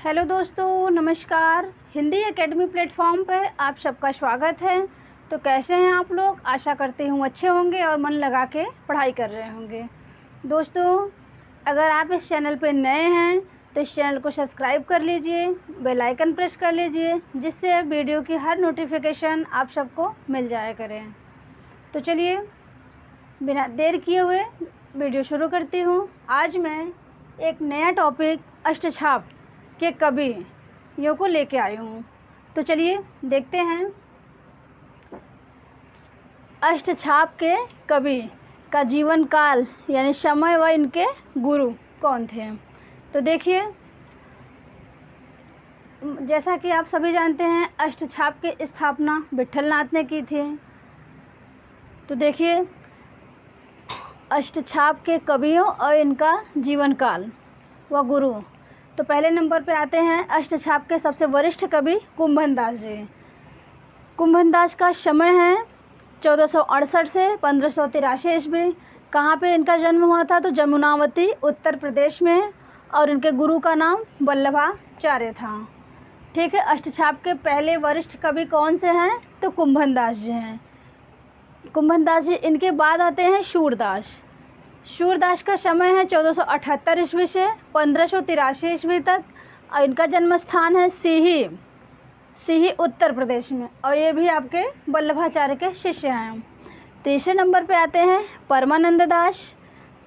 Hello दोस्तों, नमस्कार। Hindi academy platform पर आप सबका स्वागत है। तो कैसे हैं आप लोग? आशा करती हूँ अच्छे होंगे और मन लगा के पढ़ाई कर रहे होंगे। दोस्तों, अगर आप इस चैनल पर नए हैं तो इस चैनल को सब्सक्राइब कर लीजिए, बेल आइकन प्रेस कर लीजिए, जिससे वीडियो की हर नोटिफिकेशन आप सबको मिल जाया करें। तो चलिए बिना देर किए हुए वीडियो शुरू करती हूँ। आज मैं एक नया टॉपिक अष्टछाप के कवियों को लेके आई हूँ। तो चलिए देखते हैं अष्टछाप के कवि का जीवन काल यानी समय व इनके गुरु कौन थे। तो देखिए, जैसा कि आप सभी जानते हैं, अष्टछाप की स्थापना विट्ठल नाथ ने की थी। तो देखिए, अष्टछाप के कवियों और इनका जीवन काल व गुरु। तो पहले नंबर पे आते हैं अष्टछाप के सबसे वरिष्ठ कवि कुंभन दास जी। कुंभन दास का समय है 1468 से 1583 ईस्वी। कहाँ पे इनका जन्म हुआ था? तो जमुनावती उत्तर प्रदेश में, और इनके गुरु का नाम वल्लभाचार्य था। ठीक है। अष्टछाप के पहले वरिष्ठ कवि कौन से हैं? तो कुंभन दास जी हैं। कुंभन दास जी, इनके बाद आते हैं शूरदास। शूरदास का समय है 1478 ईस्वी से 1583 ईस्वी तक, और इनका जन्म स्थान है सीही उत्तर प्रदेश में, और ये भी आपके वल्लभाचार्य के शिष्य हैं। तीसरे नंबर पे आते हैं परमानंद दास।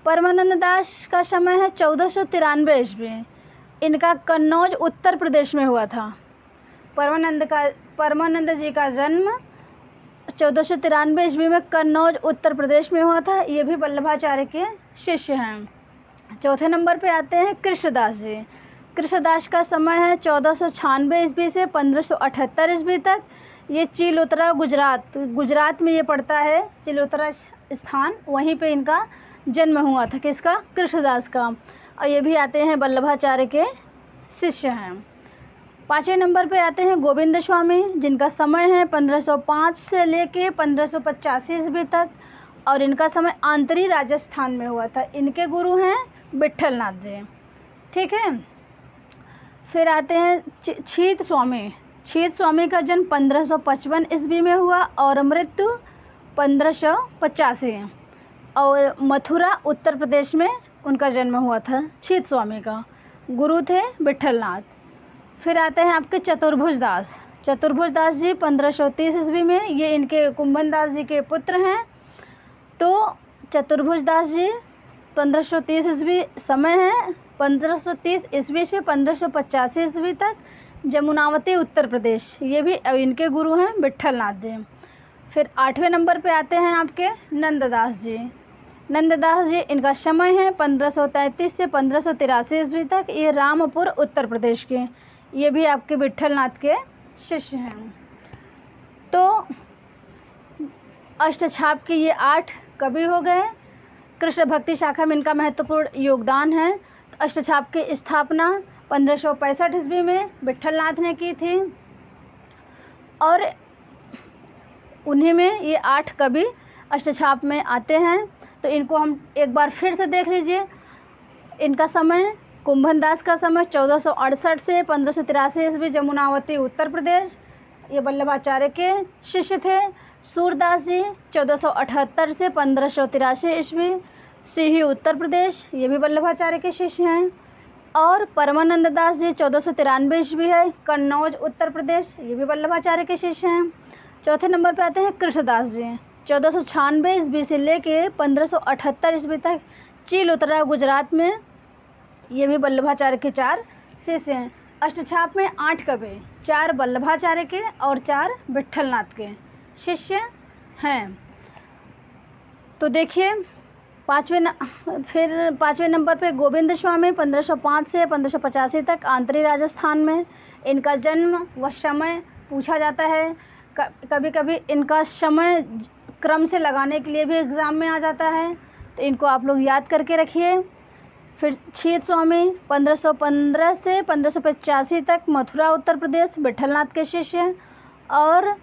परमानंद दास का समय है 1493 ईस्वी। इनका कन्नौज उत्तर प्रदेश में हुआ था। परमानंद जी का जन्म 1493 ईस्वी में कन्नौज उत्तर प्रदेश में हुआ था। ये भी वल्लभाचार्य के शिष्य हैं। चौथे नंबर पे आते हैं कृष्णदास जी। कृष्णदास का समय है 1496 ईस्वी से 1578 ईस्वी तक। ये चिलोतरा गुजरात में ये पड़ता है, चिलोतरा स्थान, वहीं पे इनका जन्म हुआ था। किसका? कृष्णदास का। और ये भी आते हैं वल्लभाचार्य के शिष्य हैं। पाँचवें नंबर पे आते हैं गोविंद स्वामी, जिनका समय है 1505 से लेके 1585 ईस्वी तक, और इनका समय आंतरी राजस्थान में हुआ था। इनके गुरु हैं विट्ठल नाथ जी। ठीक है। फिर आते हैं छीत स्वामी। छीत स्वामी का जन्म 1555 ईस्वी में हुआ और मृत्यु 1585, और मथुरा उत्तर प्रदेश में उनका जन्म हुआ था। छीत स्वामी का गुरु थे विट्ठल नाथ। फिर आते हैं आपके चतुर्भुज दास। चतुर्भुज दास जी 1530 ईस्वी में, ये इनके कुंभन दास जी के पुत्र हैं। तो चतुर्भुज दास जी 1530 ईस्वी समय है 1530 ईस्वी से 1585 ईस्वी तक, जमुनावती उत्तर प्रदेश। ये भी इनके गुरु हैं विट्ठल नाथ जी। फिर आठवें नंबर पे आते हैं आपके नंददास जी। नंददास जी, इनका समय है 1533 से 1583 ईस्वी तक। ये रामपुर उत्तर प्रदेश के, ये भी आपके विट्ठल नाथ के शिष्य हैं। तो अष्टछाप के ये 8 कवि हो गए। कृष्ण भक्ति शाखा में इनका महत्वपूर्ण योगदान है। तो अष्टछाप की स्थापना 1565 ईस्वी में विट्ठल नाथ ने की थी, और उन्हीं में ये 8 कवि अष्टछाप में आते हैं। तो इनको हम एक बार फिर से देख लीजिए। इनका समय, कुंभन दास का समय 1468 से 1583 ईस्वी, जमुनावती उत्तर प्रदेश, ये वल्लभाचार्य के शिष्य थे। सूरदास जी 1478 से 1583 ईस्वी, सीही उत्तर प्रदेश, ये भी वल्लभाचार्य के शिष्य हैं। और परमानंद दास जी 1493 ईस्वी है, कन्नौज उत्तर प्रदेश, ये भी वल्लभाचार्य के शिष्य हैं। चौथे नंबर पर आते हैं कृष्णदास जी। 1496 ईस्वी से लेके 1578 ईस्वी तक चिलोतरा गुजरात में, ये भी वल्लभाचार्य के 4 शिष्य हैं। अष्टछाप में 8 कवि, 4 वल्लभाचार्य के और 4 विट्ठल नाथ के शिष्य हैं। तो देखिए, पाँचवें नंबर पे गोविंद स्वामी 1505 से 1585 तक, आंतरी राजस्थान में। इनका जन्म व समय पूछा जाता है। कभी कभी इनका समय क्रम से लगाने के लिए भी एग्ज़ाम में आ जाता है, तो इनको आप लोग याद करके रखिए। फिर छीत स्वामी 1515 से 1585 तक, मथुरा उत्तर प्रदेश, विट्ठल नाथ के शिष्य। और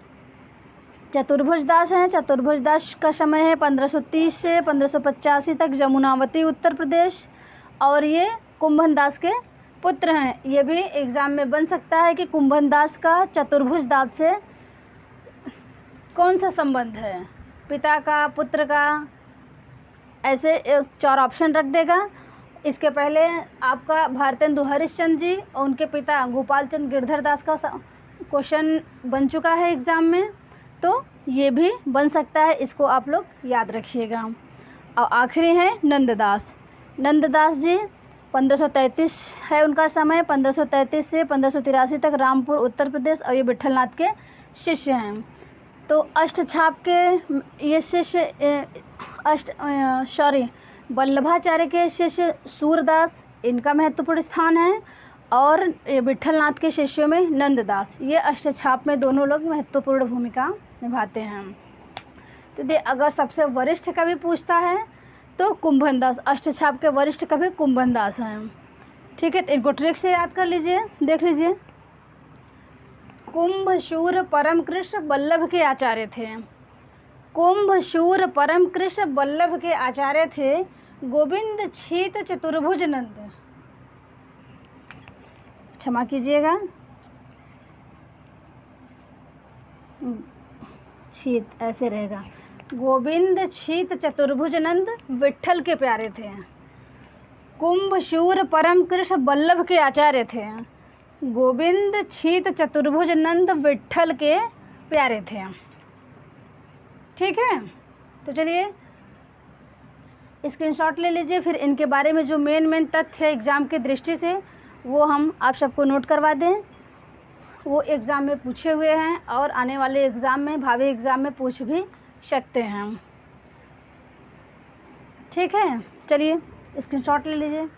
चतुर्भुज दास हैं। चतुर्भुज दास का समय है 1530 से 1585 तक, जमुनावती उत्तर प्रदेश, और ये कुंभन दास के पुत्र हैं, ये भी एग्ज़ाम में बन सकता है कि कुंभन दास का चतुर्भुज दास से कौन सा संबंध है, पिता का, पुत्र का, ऐसे 4 ऑप्शन रख देगा। इसके पहले आपका भारतेंदु हरिश्चंद्र जी और उनके पिता गोपाल चंद गिरधर दास का क्वेश्चन बन चुका है एग्ज़ाम में, तो ये भी बन सकता है, इसको आप लोग याद रखिएगा। और आखिरी है नंददास। नंददास जी 1533 है उनका समय, 1533 से 1583 तक रामपुर उत्तर प्रदेश, और ये विट्ठलनाथ के शिष्य हैं। तो अष्टछाप के ये शिष्य वल्लभाचार्य के शिष्य सूरदास, इनका महत्वपूर्ण स्थान है, और विट्ठलनाथ के शिष्यों में नंददास, ये अष्टछाप में दोनों लोग महत्वपूर्ण भूमिका निभाते हैं। तो अगर सबसे वरिष्ठ कवि पूछता है तो कुंभन दास, अष्टछाप के वरिष्ठ कवि कुंभन दास हैं। ठीक है, तो इनको ट्रिक से याद कर लीजिए, देख लीजिए। कुंभशूर परम कृष्ण वल्लभ के आचार्य थे। कुंभशूर परम कृष्ण वल्लभ के आचार्य थे गोविंद छीत चतुर्भुज नंद, क्षमा कीजिएगा, छीत ऐसे रहेगा, गोविंद छीत चतुर्भुज नंद विट्ठल के प्यारे थे। कुंभशूर परम कृष्ण वल्लभ के आचार्य थे, गोविंद छीत चतुर्भुज नंद विट्ठल के प्यारे थे। ठीक है, तो चलिए स्क्रीनशॉट ले लीजिए, फिर इनके बारे में जो मेन तथ्य है एग्ज़ाम की दृष्टि से वो हम आप सबको नोट करवा दें। वो एग्ज़ाम में पूछे हुए हैं और आने वाले एग्ज़ाम में, भावी एग्ज़ाम में पूछ भी सकते हैं। ठीक है, चलिए स्क्रीनशॉट ले लीजिए।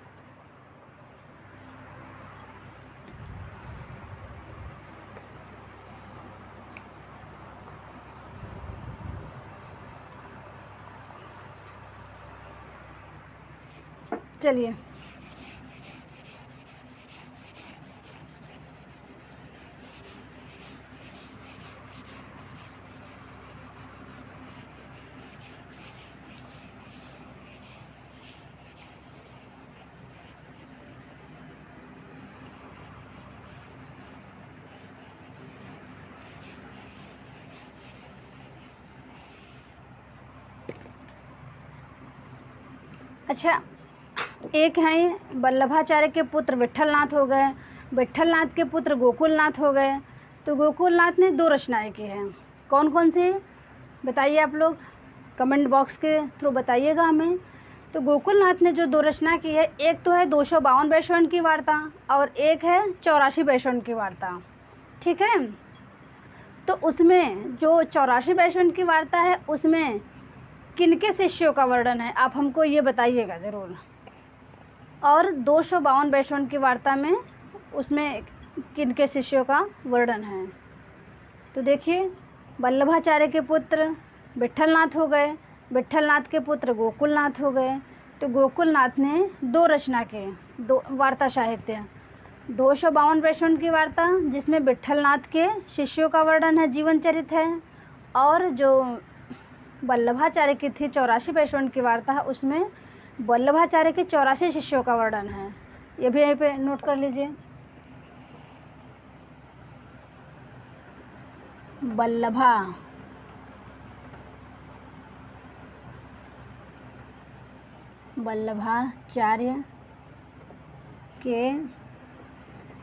चलिए अच्छा, एक हैं वल्लभाचार्य के पुत्र विट्ठलनाथ हो गए, विट्ठलनाथ के पुत्र गोकुलनाथ हो गए। तो गोकुलनाथ ने 2 रचनाएं की हैं, कौन कौन सी बताइए आप लोग, कमेंट बॉक्स के थ्रू बताइएगा हमें। तो गोकुलनाथ ने जो 2 रचना की है, एक तो है 252 वैष्णव की वार्ता और एक है 84 वैष्णव की वार्ता। ठीक है, तो उसमें जो 84 वैष्णव की वार्ता है उसमें किनके शिष्यों का वर्णन है, आप हमको ये बताइएगा ज़रूर। और 252 वैष्णव की वार्ता में उसमें किनके शिष्यों का वर्णन है। तो देखिए, वल्लभाचार्य के पुत्र विट्ठलनाथ हो गए, विट्ठलनाथ के पुत्र गोकुलनाथ हो गए। तो गोकुलनाथ ने 2 रचना के 2 वार्ता साहित्य, 252 वैष्णव की वार्ता जिसमें विट्ठलनाथ के शिष्यों का वर्णन है, जीवन चरित है, और जो वल्लभाचार्य की थी 84 वैष्णव की वार्ता है उसमें वल्लभाचार्य के 84 शिष्यों का वर्णन है। ये भी यहीं पे नोट कर लीजिए। वल्लभाचार्य के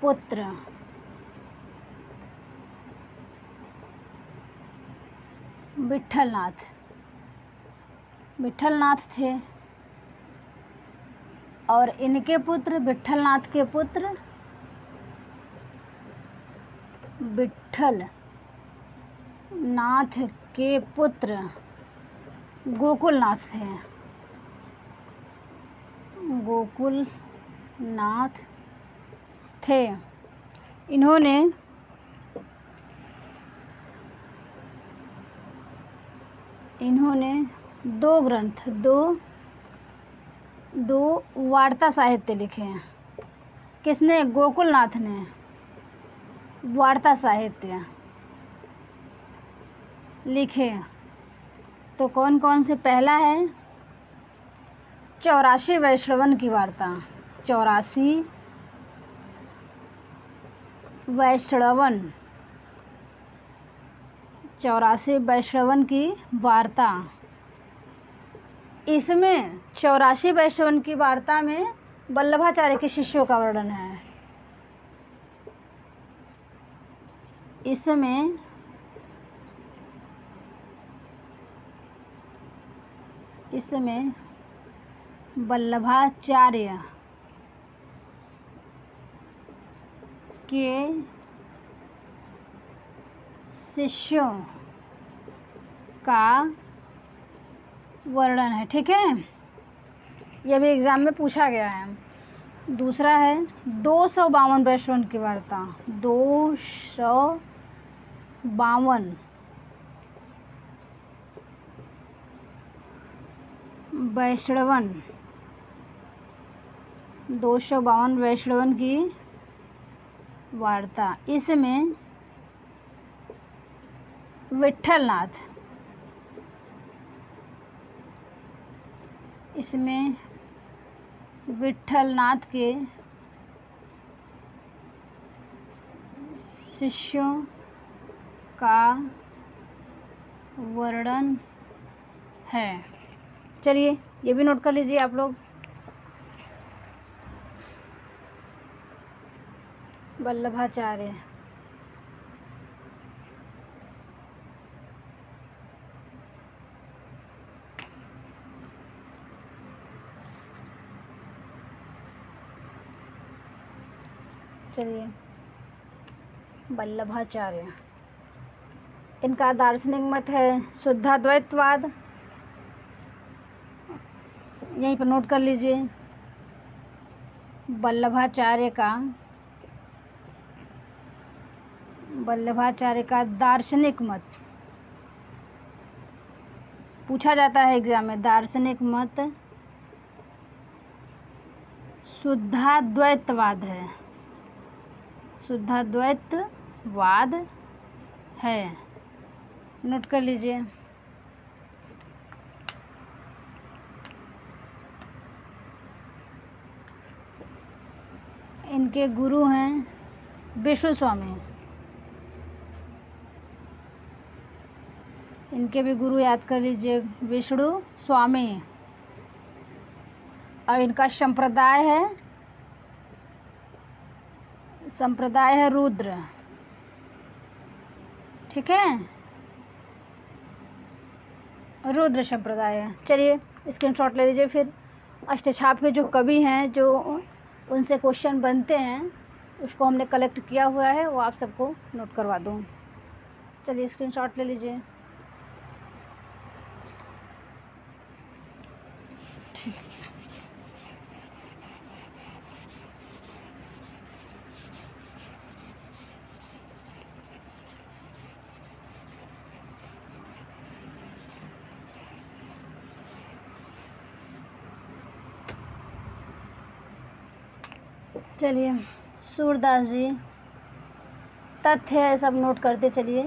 पुत्र विट्ठलनाथ थे, और इनके पुत्र विट्ठलनाथ के पुत्र विट्ठलनाथ के पुत्र गोकुलनाथ थे, गोकुलनाथ थे। इन्होंने 2 ग्रंथ, दो वार्ता साहित्य लिखे हैं। किसने? गोकुलनाथ ने वार्ता साहित्य लिखे। तो कौन कौन से? पहला है 84 वैष्णवन की वार्ता, 84 वैष्णवन, 84 वैष्णवन की वार्ता। इसमें 84 वैष्णवन की वार्ता में वल्लभाचार्य के शिष्यों का वर्णन है। इसमें वल्लभाचार्य के शिष्यों का वर्णन है। ठीक है, यह भी एग्ज़ाम में पूछा गया है। दूसरा है 252 वैष्णवन की वार्ता। 252 वैष्णवन, 252 वैष्णवन की वार्ता। इसमें विट्ठलनाथ, विट्ठलनाथ के शिष्यों का वर्णन है। चलिए ये भी नोट कर लीजिए आप लोग। वल्लभाचार्य, चलिए वल्लभाचार्य, इनका दार्शनिक मत है शुद्धाद्वैतवाद। यहीं पर नोट कर लीजिए। वल्लभाचार्य का दार्शनिक मत पूछा जाता है एग्जाम में। दार्शनिक मत शुद्धाद्वैतवाद है, शुद्धाद्वैतवाद है। नोट कर लीजिए। इनके गुरु हैं विष्णु स्वामी। इनके भी गुरु याद कर लीजिए, विष्णु स्वामी। और इनका संप्रदाय है रुद्र। ठीक है, रुद्र संप्रदाय है। चलिए स्क्रीनशॉट ले लीजिए। फिर अष्टछाप के जो कवि हैं, जो उनसे क्वेश्चन बनते हैं, उसको हमने कलेक्ट किया हुआ है, वो आप सबको नोट करवा दूँ। चलिए स्क्रीनशॉट ले लीजिए। ठीक, चलिए सूरदास जी, तथ्य है सब नोट करते चलिए।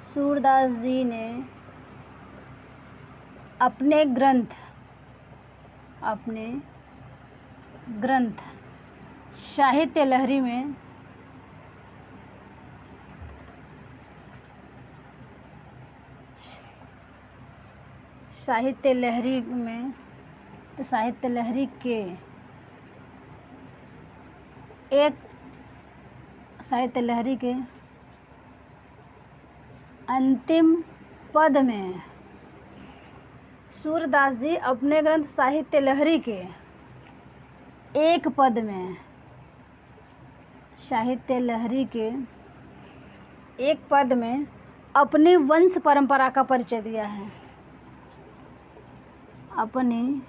सूरदास जी ने अपने ग्रंथ साहित्य लहरी में साहित्य लहरी के अंतिम पद में, सूरदास जी अपने ग्रंथ साहित्य लहरी के एक पद में, साहित्य लहरी के एक पद में अपनी वंश परंपरा का परिचय दिया है। अपनी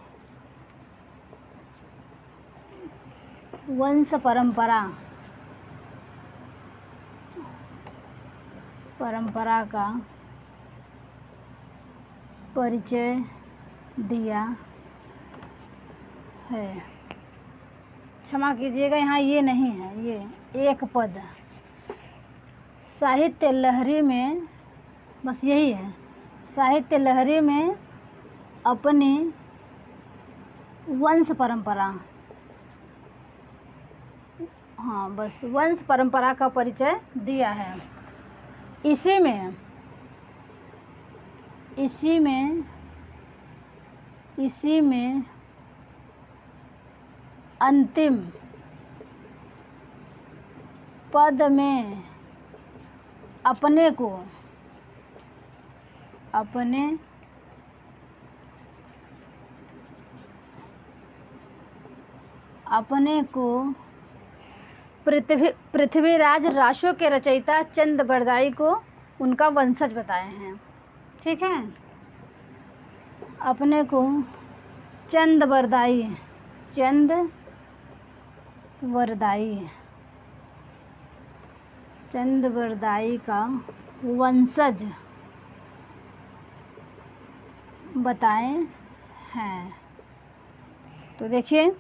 वंश परंपरा का परिचय दिया है। क्षमा कीजिएगा, यहाँ ये नहीं है, ये एक पद साहित्य लहरी में, बस यही है। साहित्य लहरी में अपनी वंश परंपरा हाँ बस वंश परंपरा का परिचय दिया है। इसी में अंतिम पद में अपने को पृथ्वीराज रासो के रचयिता चंद बरदाई को उनका वंशज बताए हैं। ठीक है, अपने को चंद बरदाई का वंशज बताए हैं। तो देखिए,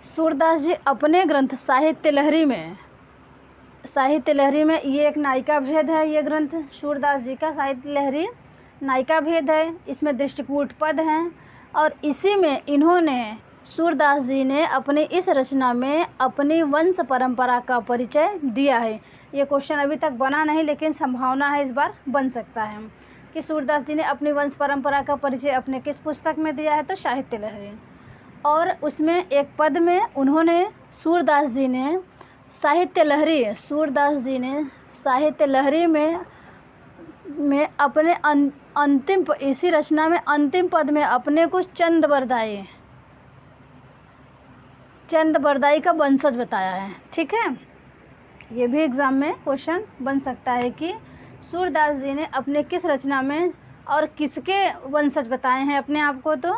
सूरदास जी अपने ग्रंथ साहित्य लहरी में ये एक नायिका भेद है। ये ग्रंथ सूरदास जी का साहित्य लहरी नायिका भेद है। इसमें दृष्टिकूट पद हैं और इसी में सूरदास जी ने अपनी इस रचना में अपनी वंश परंपरा का परिचय दिया है। ये क्वेश्चन अभी तक बना नहीं, लेकिन संभावना है इस बार बन सकता है कि सूरदास जी ने अपनी वंश परंपरा का परिचय अपने किस पुस्तक में दिया है, तो साहित्य लहरी। और उसमें एक पद में सूरदास जी ने साहित्य लहरी में अपने इसी रचना में अंतिम पद में अपने को चंद बरदाई का वंशज बताया है। ठीक है, ये भी एग्ज़ाम में क्वेश्चन बन सकता है कि सूरदास जी ने अपने किस रचना में और किसके वंशज बताए हैं अपने आप को, तो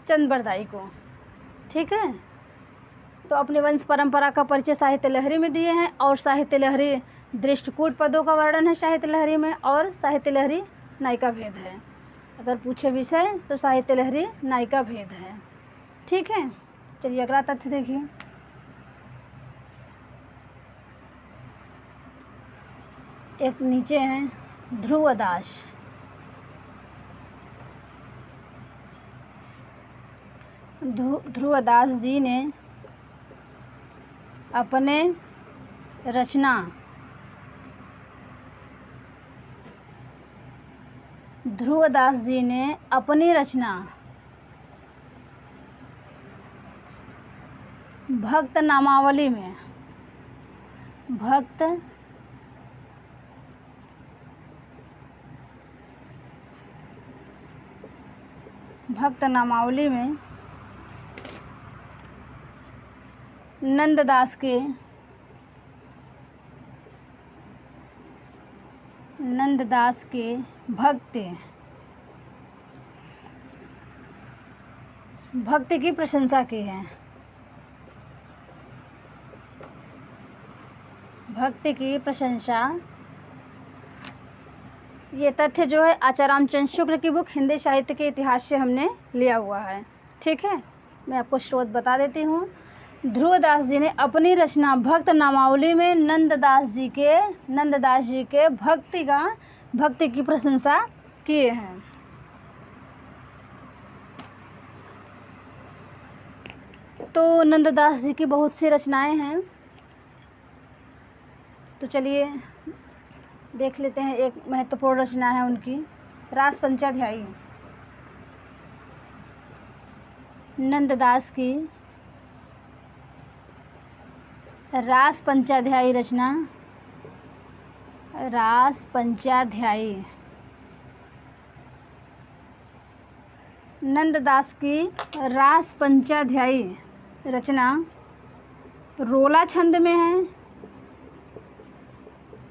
चंद बरदाई को। ठीक है, तो अपने वंश परंपरा का परिचय साहित्य लहरी में दिए हैं और साहित्य लहरी दृष्टिकूट पदों का वर्णन है साहित्य लहरी में, और साहित्य लहरी नायिका भेद है। अगर पूछे विषय तो साहित्य लहरी नायिका भेद है। ठीक है, चलिए अगला तथ्य देखिए। एक नीचे है ध्रुवदास। ध्रुवदास जी ने अपनी रचना भक्त नामावली में नंददास के भक्ति की प्रशंसा की है। भक्ति की प्रशंसा, ये तथ्य जो है आचार्य चंद्र शुक्ल की बुक हिंदी साहित्य के इतिहास से हमने लिया हुआ है। ठीक है, मैं आपको स्रोत बता देती हूँ। ध्रुवदास जी ने अपनी रचना भक्त नामावली में नंददास जी के भक्ति की प्रशंसा किए हैं। तो नंददास जी की बहुत सी रचनाएं हैं, तो चलिए देख लेते हैं। एक महत्वपूर्ण रचना है उनकी रास पंचाध्यायी। नंददास की रास पंचाध्यायी रचना, रास पंचाध्यायी। नंददास की रास पंचाध्यायी रचना रोला छंद में है।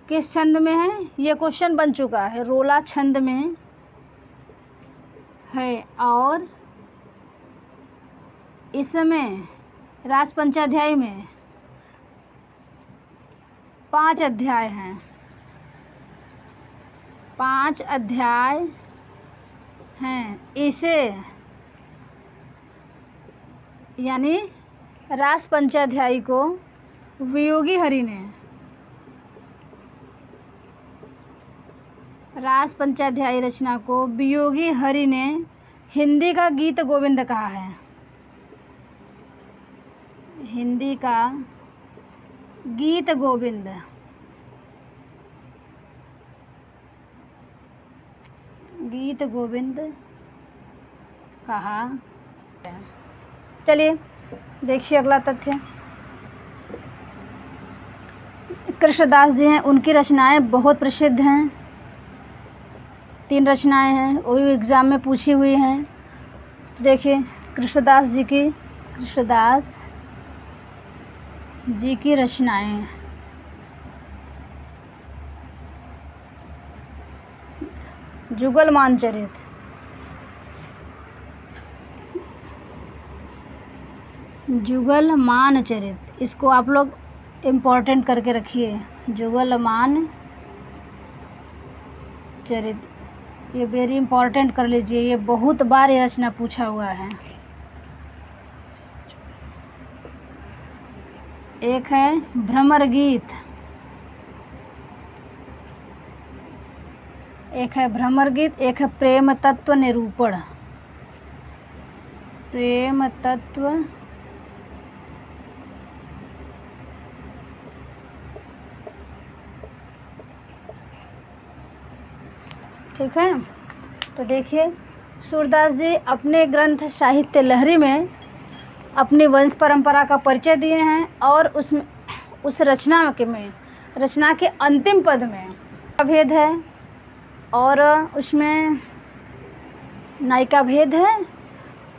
किस छंद में है, ये क्वेश्चन बन चुका है। रोला छंद में है और इसमें रास पंचाध्यायी में 5 अध्याय हैं। 5 अध्याय हैं। इसे यानी रास पंचाध्यायी को वियोगी हरि ने, रास पंचाध्यायी रचना को वियोगी हरि ने हिंदी का गीत गोविंद कहा है। हिंदी का गीत गोविंद। गीत गोविंद कहा। चलिए देखिए अगला तथ्य। कृष्णदास जी हैं, उनकी रचनाएं बहुत प्रसिद्ध हैं। 3 रचनाएं हैं, वो भी एग्ज़ाम में पूछी हुई हैं। तो देखिए कृष्णदास जी की रचनाएं। जुगलमान चरित, जुगलमान चरित, इसको आप लोग इम्पोर्टेंट करके रखिए। जुगलमान चरित, ये वेरी इम्पोर्टेंट कर लीजिए, ये बहुत बार ये रचना पूछा हुआ है। एक है भ्रमर गीत, एक है प्रेम तत्व निरूपण। प्रेम तत्व ठीक है। तो देखिए सूरदास जी अपने ग्रंथ साहित्य लहरी में अपनी वंश परंपरा का परिचय दिए हैं और उस रचना के अंतिम पद में भेद है और उसमें नायिका भेद है।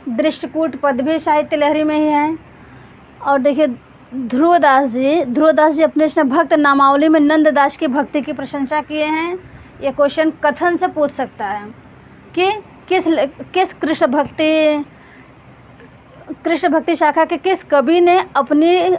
दृष्टकूट पद भी साहित्य लहरी में ही है। और देखिए ध्रुवदास जी अपने भक्त नामावली में नंददास की भक्ति की प्रशंसा किए हैं। ये क्वेश्चन कथन से पूछ सकता है कि किस कृष्ण भक्ति शाखा के किस कवि ने अपनी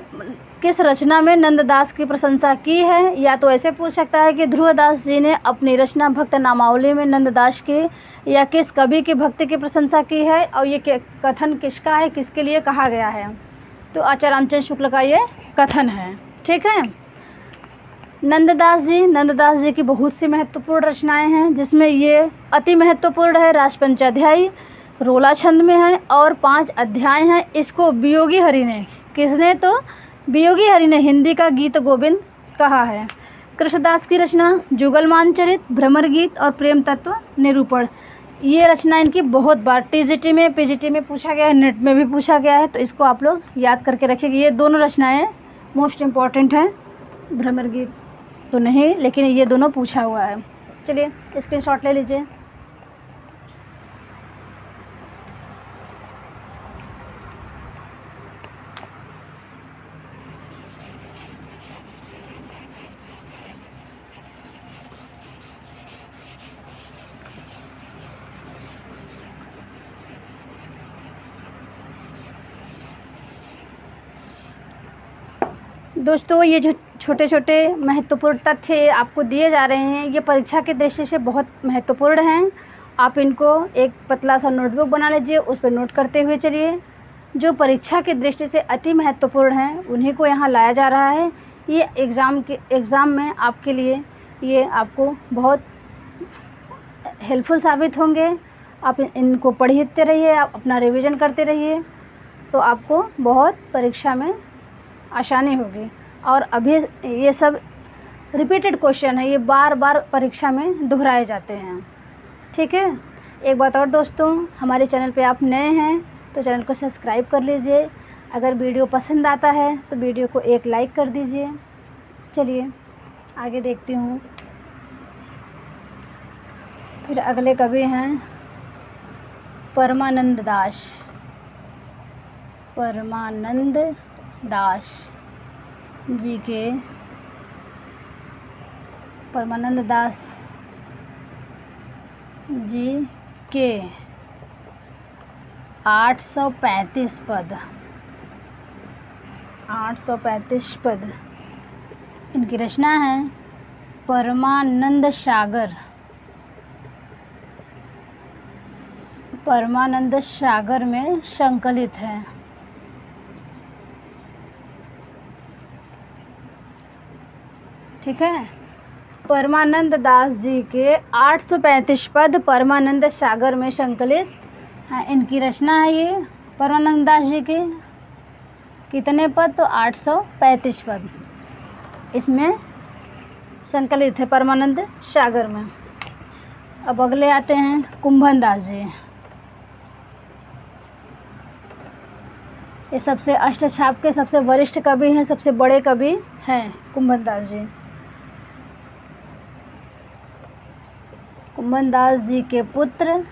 किस रचना में नंददास की प्रशंसा की है। या तो ऐसे पूछ सकता है कि ध्रुवदास जी ने अपनी रचना भक्त नामावली में नंददास की या किस कवि की भक्ति की प्रशंसा की है और ये कथन किसका है, किसके लिए कहा गया है। तो आचार्य रामचंद्र शुक्ल का ये कथन है। ठीक है। नंददास जी की बहुत सी महत्वपूर्ण रचनाएं हैं, जिसमें ये अति महत्वपूर्ण है। राजपंचाध्यायी रोला छंद में है और 5 अध्याय हैं। इसको वियोगी हरि ने, किसने, तो वियोगी हरि ने हिंदी का गीत गोविंद कहा है। कृष्णदास की रचना जुगलमान चरित, भ्रमर गीत और प्रेम तत्व निरूपण, ये रचना इनकी बहुत बार टीजीटी में, पीजीटी में पूछा गया है, नेट में भी पूछा गया है। तो इसको आप लोग याद करके रखिएगा। ये दोनों रचनाएं मोस्ट इम्पॉर्टेंट हैं। भ्रमर गीत तो नहीं, लेकिन ये दोनों पूछा हुआ है। चलिए स्क्रीनशॉट ले लीजिए। दोस्तों ये जो छोटे छोटे महत्वपूर्ण तथ्य आपको दिए जा रहे हैं, ये परीक्षा की दृष्टि से बहुत महत्वपूर्ण हैं। आप इनको एक पतला सा नोटबुक बना लीजिए, उस पर नोट करते हुए चलिए। जो परीक्षा की दृष्टि से अति महत्वपूर्ण हैं उन्हीं को यहाँ लाया जा रहा है। ये एग्ज़ाम में आपके लिए ये आपको बहुत हेल्पफुल साबित होंगे। आप इनको पढ़ते रहिए, आप अपना रिवीजन करते रहिए, तो आपको बहुत परीक्षा में आसानी होगी। और अभी ये सब रिपीटेड क्वेश्चन है, ये बार बार परीक्षा में दोहराए जाते हैं। ठीक है। एक बात और दोस्तों, हमारे चैनल पे आप नए हैं तो चैनल को सब्सक्राइब कर लीजिए। अगर वीडियो पसंद आता है तो वीडियो को एक लाइक कर दीजिए। चलिए आगे देखती हूँ। फिर अगले कवि हैं परमानंद दास जी के। परमानंद दास जी के 835 पद इनकी रचना है। परमानंद सागर में संकलित है। ठीक है। परमानंद दास जी के 835 पद परमानंद सागर में संकलित हैं। इनकी रचना है ये परमानंद दास जी के। कितने पद? तो 835 पद इसमें संकलित है परमानंद सागर में। अब अगले आते हैं कुंभन दास जी। ये सबसे अष्टछाप के सबसे वरिष्ठ कवि हैं, सबसे बड़े कवि हैं कुंभन दास जी। कुंभन दास जी के पुत्र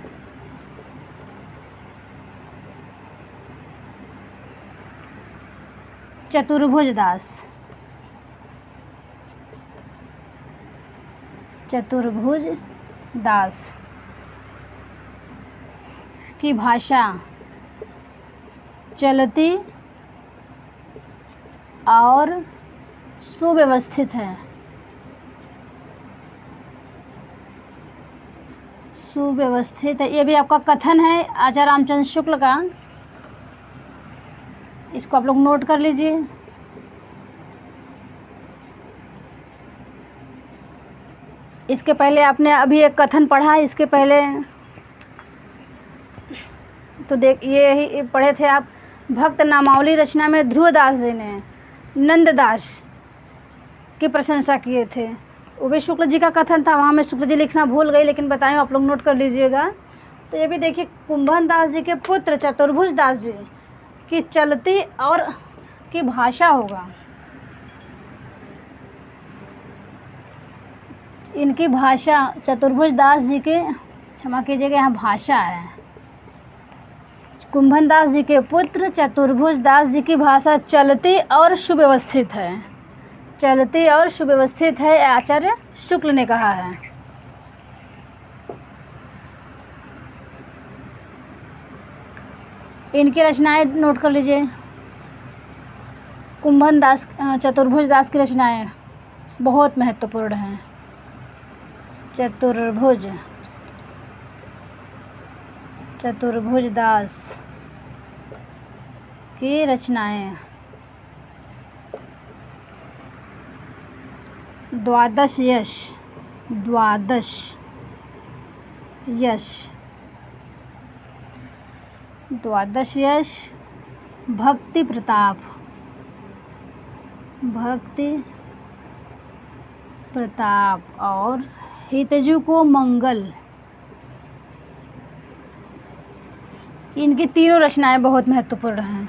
चतुर्भुज दास। चतुर्भुज दास की भाषा चलती और सुव्यवस्थित है। सुव्यवस्थित है, ये भी आपका कथन है आचार्य रामचंद्र शुक्ल का, इसको आप लोग नोट कर लीजिए। इसके पहले आपने अभी एक कथन पढ़ा, इसके पहले तो ये पढ़े थे आप, भक्त नामावली रचना में ध्रुवदास जी ने नंददास की प्रशंसा किए थे। वो भी शुक्ल जी का कथन था, वहाँ मैं शुक्ल जी लिखना भूल गई, लेकिन बताएं आप लोग नोट कर लीजिएगा। तो ये भी देखिए, कुंभन दास जी के पुत्र चतुर्भुज दास जी की चलती और की भाषा होगा, इनकी भाषा चतुर्भुज दास जी के, क्षमा कीजिएगा यहाँ भाषा है, कुंभन दास जी के पुत्र चतुर्भुज दास जी की भाषा चलती और सुव्यवस्थित है। चलती और सुव्यवस्थित है, आचार्य शुक्ल ने कहा है। इनकी रचनाएं नोट कर लीजिए। कुंभन दास चतुर्भुज दास की रचनाएं बहुत महत्वपूर्ण हैं। चतुर्भुज दास की रचनाएं द्वादश यश, भक्ति प्रताप और हितजु को मंगल, इनकी तीनों रचनाएं बहुत महत्वपूर्ण हैं।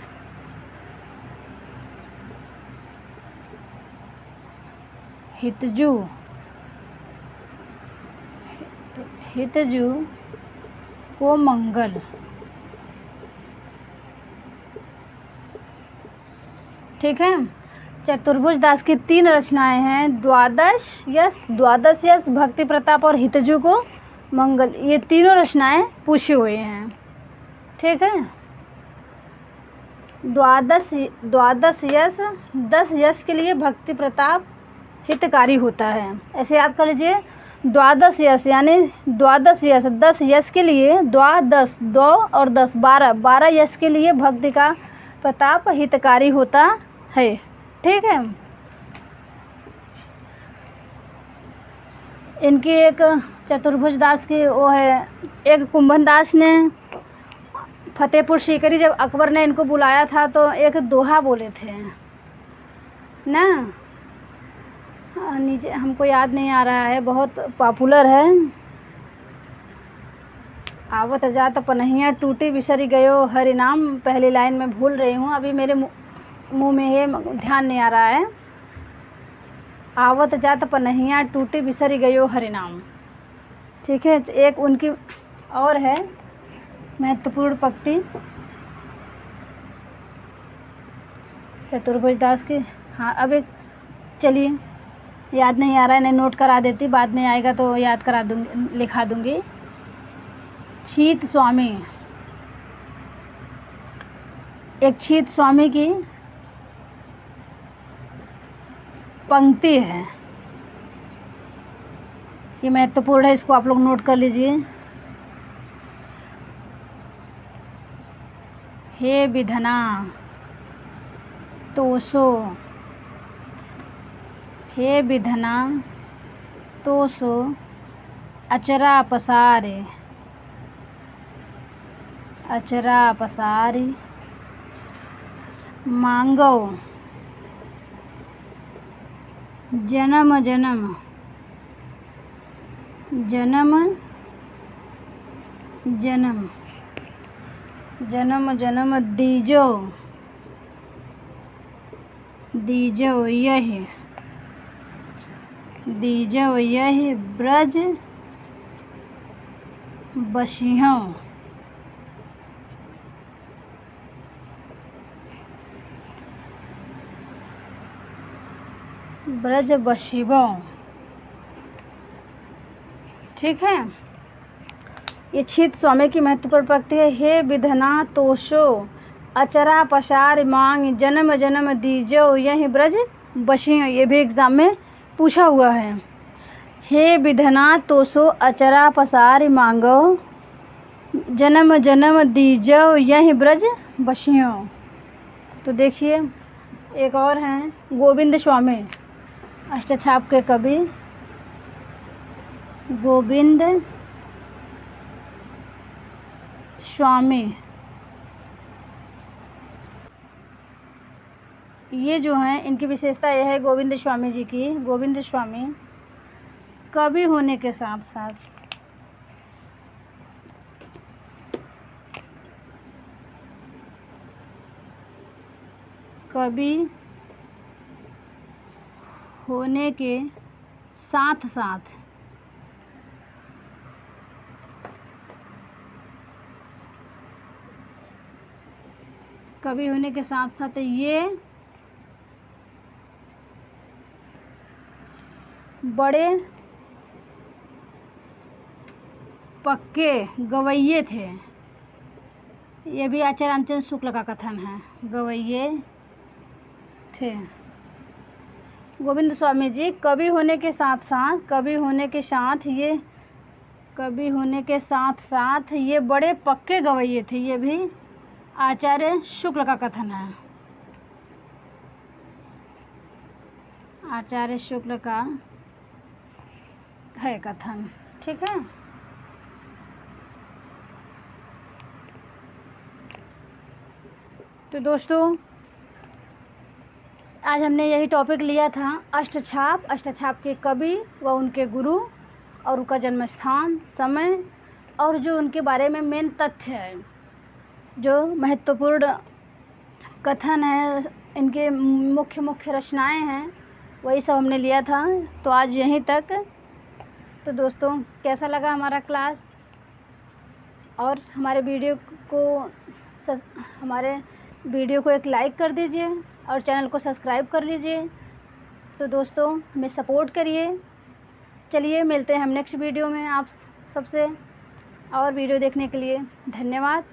हितजु को मंगल, ठीक है। चतुर्भुज दास की तीन रचनाएं हैं, द्वादश यश, भक्ति प्रताप और हितजु को मंगल। ये तीनों रचनाएं पूछी हुई हैं, ठीक है। द्वादश यश, 10 यश के लिए भक्ति प्रताप हितकारी होता है, ऐसे याद कर लीजिए। द्वादश यश यानी 10 यश के लिए द्वादश, 2 और 10, 12 यश के लिए भक्ति का प्रताप हितकारी होता है, ठीक है। इनकी एक चतुर्भुज दास की वो है, एक कुंभन दास ने फतेहपुर सीकरी जब अकबर ने इनको बुलाया था तो एक दोहा बोले थे ना, नीचे हमको याद नहीं आ रहा है, बहुत पॉपुलर है। आवत जात पनहिया टूटी बिसरी गयो हरि नाम, पहली लाइन में भूल रही हूँ, अभी मेरे मुंह में ये ध्यान नहीं आ रहा है। आवत जात पनहिया टूटी बिसरी गयो हरि नाम, ठीक है। एक उनकी और है महत्वपूर्ण पंक्ति चतुर्भुज दास की, हाँ अभी चलिए याद नहीं आ रहा है, नहीं नोट करा देती, बाद में आएगा तो याद करा दूँगी, लिखा दूँगी। छीत स्वामी, एक छीत स्वामी की पंक्ति है, ये महत्वपूर्ण है, इसको आप लोग नोट कर लीजिए। हे विधना तोसो, हे विधना तोसो अचरा पसारी मांगो, जन्म जन्म, जन्म जन्म, जन्म जन्म दीजो, दीजो यही, दीजो यही ब्रज बसिहों, ब्रज बसिबों। ठीक है। ये छित स्वामी की महत्वपूर्ण पंक्ति है। हे विधना तोषो अचरा पसार मांग, जन्म जन्म दीजो यही ब्रज बसियों। ये भी एग्जाम में पूछा हुआ है। हे विधना तोषो अचरा पसार मांगो, जन्म जन्म दीजो यही ब्रज बसियों। तो देखिए एक और हैं गोविंद स्वामी, अष्टछाप के कवि गोविंद स्वामी। ये जो हैं इनकी विशेषता यह है गोविंद स्वामी जी की, गोविंद स्वामी कवि होने के साथ साथ कवि होने के साथ साथ कवि होने के साथ साथ ये बड़े पक्के गवैये थे। ये भी आचार्य रामचंद्र शुक्ल का कथन है, गवैये थे। गोविंद स्वामी जी कवि होने के साथ साथ ये बड़े पक्के गवैये थे। ये भी आचार्य शुक्ल का कथन है, आचार्य शुक्ल का है कथन। ठीक है। तो दोस्तों आज हमने यही टॉपिक लिया था, अष्टछाप, अष्टछाप के कवि व उनके गुरु और उनका जन्म स्थान, समय और जो उनके बारे में मेन तथ्य है, जो महत्वपूर्ण कथन है, इनके मुख्य रचनाएं हैं, वही सब हमने लिया था। तो आज यहीं तक। तो दोस्तों कैसा लगा हमारा क्लास, और हमारे वीडियो को एक लाइक कर दीजिए और चैनल को सब्सक्राइब कर लीजिए। तो दोस्तों हमें सपोर्ट करिए। चलिए मिलते हैं हम नेक्स्ट वीडियो में आप सबसे, और वीडियो देखने के लिए धन्यवाद।